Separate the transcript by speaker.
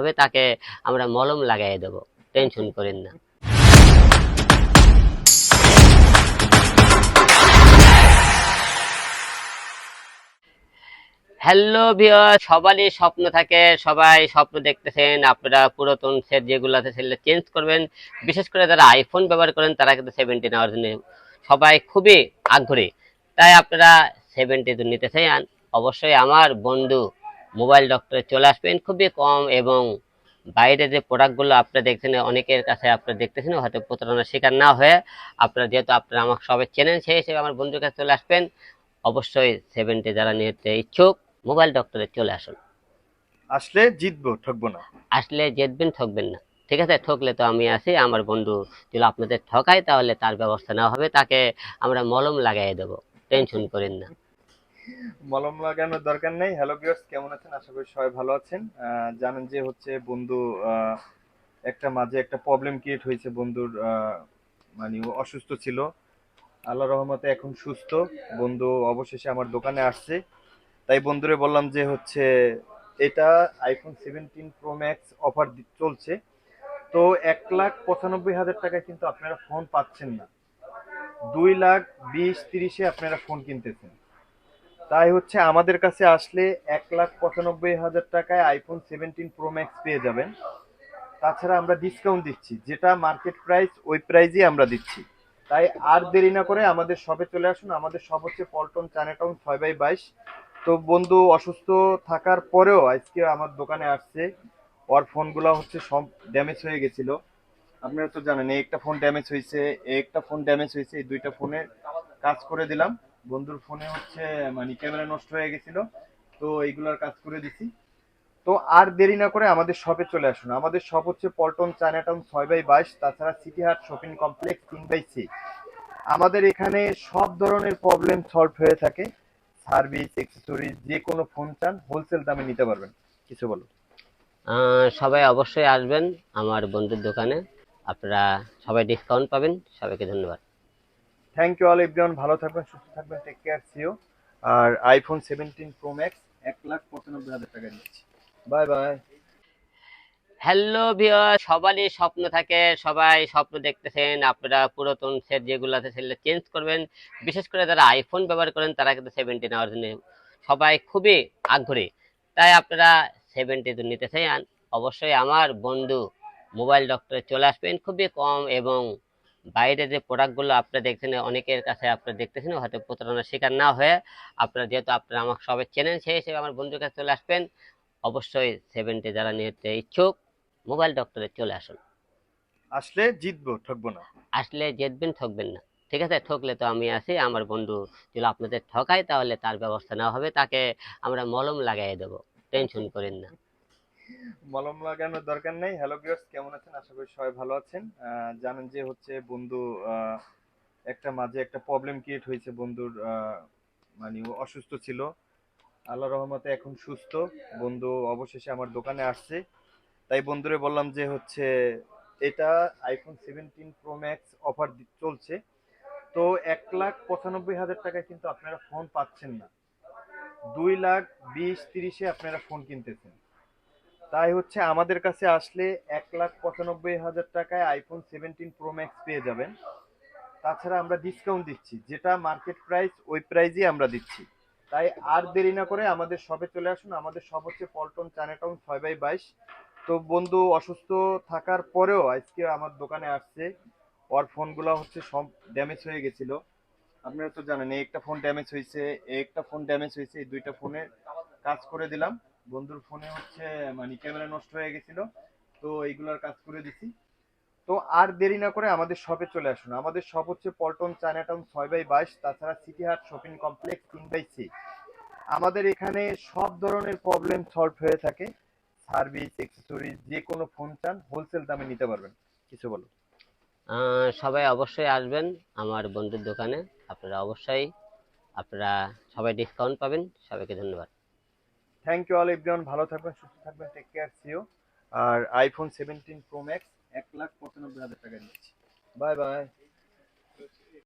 Speaker 1: হবে তাকে আমরা মলম লাগাই দেব, টেনশন করেন না। হ্যালো ভিউয়ার, সবারই স্বপ্ন থাকে, সবাই স্বপ্ন দেখতেছেন আপনারা পুরাতন সেট যেগুলো আছে সেগুলো চেঞ্জ করবেন। বিশেষ করে যারা আইফোন ব্যবহার করেন তারা কিন্তু 70 নেওয়ার জন্য সবাই খুবই আগ্রহী। তাই আপনারা 70 যদি নিতে চান অবশ্যই আমার বন্ধু মোবাইল ডক্টরে চলে আসবেন। খুবই কম এবং বাইরে যে প্রোডাক্টগুলো আপনারা দেখছেন অনেকের কাছে আপনারা দেখতেছেন হয়তো প্রতারণার শিকার না হয়ে আপনারা যেহেতু আপনারা আমাকে সবাই চেনেন সেই হিসেবে আমার বন্ধুর কাছে চলে আসবেন। অবশ্যই 70 যারা নিতে ইচ্ছুক মোবাইল ডক্টরে চলে আসুন।
Speaker 2: আসলে জিতবো, ঠকবো না।
Speaker 1: আসলে জিতবেন, ঠকবেন না। ঠিক আছে, ঠকলে তো আমি আছি, আমার বন্ধু যদি আপনাদের ঠকায় তাহলে তার ব্যবস্থা নেওয়া হবে, তাকে আমরা মলম লাগাই দেবো, টেনশন করেন না।
Speaker 2: মলম লাগানোর দরকার নেই। হ্যালো ভিউয়ার্স, কেমন আছেন? আশা করি সবাই ভালো আছেন। জানেন যে হচ্ছে বন্ধু একটা মাঝে একটা প্রবলেম ক্রিয়েট হয়েছে বন্ধুর, মানে ও অসুস্থ ছিল। আল্লাহ রহমতে এখন সুস্থ। বন্ধু অবশেষে আমার দোকানে আসছে। তাই বন্ধুরে বললাম যে হচ্ছে এটা আইফোন 17 প্রো ম্যাক্স অফার চলছে। তো 1,95,000 টাকায় কিন্তু আপনারা ফোন পাচ্ছেন না, 2,20,30-এ আপনারা ফোন কিনতেছেন। তাই হচ্ছে আমাদের কাছে আসলে 1,95,000 টাকায় আইফোন 17 প্রো ম্যাক্স পেয়ে যাবেন। তাছাড়া আমরা ডিসকাউন্ট দিচ্ছি, যেটা মার্কেট প্রাইস ওই প্রাইজই আমরা দিচ্ছি। তাই আর দেরি না করে আমাদের শপে চলে আসুন। আমাদের শপ হচ্ছে পল্টন চায়নাটাউন 6/22। তো বন্ধু অসুস্থ থাকার পরেও আজকে আমার দোকানে আসছে। ওর ফোনগুলো হচ্ছে সব ড্যামেজ হয়ে গেছিল। আপনারা তো জানেন এই একটা ফোন ড্যামেজ হয়েছে, এই একটা ফোন ড্যামেজ হয়েছে, এই দুইটা ফোনের কাজ করে দিলাম। বন্ধুর ফোনে হচ্ছে মানে ক্যামেরা নষ্ট হয়ে গেছিল, তো এইগুলার কাজ করে দিছি। তো আর দেরি না করে আমাদের শপে চলে আসুন। আমাদের শপ হচ্ছে পল্টন চায়নাটাউন 6/22। তাছাড়া সিটি হাট শপিং কমপ্লেক্স 3/6। আমাদের এখানে সব ধরনের প্রবলেম সলভ হয়ে থাকে। সার্ভিস, অ্যাক্সেসরিজ, যে কোনো ফোন চান হোলসেল দামে নিতে পারবেন। কিছু বলো।
Speaker 1: সবাই অবশ্যই আসবেন আমার বন্ধুর দোকানে, আপনারা সবাই ডিসকাউন্ট পাবেন। সবাইকে ধন্যবাদ।
Speaker 2: থ্যাংক ইউ অল এভরিওয়ান, ভালো থাকবেন, সুস্থ থাকবেন, টেক কেয়ার, সিও। আর আইফোন 17 প্রো ম্যাক্স 1,95,000 টাকা দিচ্ছি। Bye bye.
Speaker 1: হ্যালো ভিউয়ার, সবারই স্বপ্ন থাকে, সবাই স্বপ্ন দেখতেছেন আপনারা পুরাতন সেট যেগুলো আছে সেগুলো চেঞ্জ করবেন। বিশেষ করে যারা আইফোন ব্যবহার করেন তারা কিন্তু 70 নেওয়ার জন্য সবাই খুবই আগ্রহী। তাই আপনারা 70 যদি নিতে চান অবশ্যই আমার বন্ধু মোবাইল ডক্টরে চলে আসবেন। খুবই কম এবং বাইরে যে প্রোডাক্টগুলো আপনারা দেখছেন অনেকের কাছে আপনারা দেখতেছেন হয়তো প্রতারণার শিকার না হয়ে আপনারা যেহেতু আপনারা আমাকে সবাই চেনেন সেই হিসেবে আমার বন্ধুর কাছে চলে আসবেন। অবশ্যই 70 যারা নিতে ইচ্ছুক মোবাইল ডক্টরে চলে আসুন।
Speaker 2: আসলে জিতবো, ঠকবো না।
Speaker 1: আসলে জিতবেন, ঠকবেন না। ঠিক আছে, ঠকলে তো আমি আছি, আমার বন্ধু যদি আপনাদের ঠকায় তাহলে তার ব্যবস্থা নেওয়া হবে, তাকে আমরা মলম লাগাই দেবো, টেনশন করেন না।
Speaker 2: মলম লাগানোর দরকার নেই। হ্যালো ভিউয়ার্স, কেমন আছেন? আশা করি সবাই ভালো আছেন। জানেন যে হচ্ছে বন্ধু একটা মাঝে একটা প্রবলেম ক্রিয়েট হয়েছে বন্ধুর, মানে ও অসুস্থ ছিল। আল্লাহ রহমতে এখন সুস্থ। বন্ধু অবশেষে আমার দোকানে আসছে। তাই বন্ধুরে বললাম যে হচ্ছে এটা আইফোন 17 প্রো ম্যাক্স অফার চলছে। তো 1,95,000 টাকায় কিন্তু আপনারা ফোন পাচ্ছেন না, 2,20,30-এ আপনারা ফোন কিনতেছেন। তাই হচ্ছে আমাদের কাছে আসলে 1,95,000 টাকায় আইফোন 17 প্রো ম্যাক্স পেয়ে যাবেন। তাছাড়া আমরা ডিসকাউন্ট দিচ্ছি, যেটা মার্কেট প্রাইস ওই প্রাইজই আমরা দিচ্ছি। তাই আর দেরি না করে আমাদের শপে চলে আসুন। আমাদের শপ হচ্ছে পল্টন চায়নাটাউন 6/22। তো বন্ধু অসুস্থ থাকার পরেও আজকে আমার দোকানে আসছে। ওর ফোনগুলো হচ্ছে সব ড্যামেজ হয়ে গেছিল। আপনারা তো জানেন এই একটা ফোন ড্যামেজ হয়েছে, এই একটা ফোন ড্যামেজ হয়েছে, এই দুইটা ফোনের কাজ করে দিলাম। বন্ধুর ফোনে হচ্ছে মানে ক্যামেরা নষ্ট হয়ে গেছিল, তো এইগুলার কাজ করে দিছি। তো আর দেরি না করে আমাদের শপে চলে আসুন। আমাদের শপ হচ্ছে পল্টন চায়নাটাউন 6/22। তাছাড়া সিটি হাট শপিং কমপ্লেক্স 3/6। আমাদের এখানে সব ধরনের প্রবলেম সলভ হয়ে থাকে। সার্ভিস, অ্যাক্সেসরিজ, যে কোনো ফোন চান হোলসেল দামে নিতে পারবেন। কিছু বলো।
Speaker 1: সবাই অবশ্যই আসবেন আমার বন্ধুর দোকানে, আপনারা অবশ্যই আপনারা সবাই ডিসকাউন্ট পাবেন। সবাইকে ধন্যবাদ।
Speaker 2: থ্যাংক ইউ অল এভরিওয়ান, ভালো থাকবেন, সুস্থ থাকবেন, টেক কেয়ার, সিও। আর আইফোন 17 প্রো ম্যাক্স 1,95,000 টাকা দিচ্ছি। Bye bye.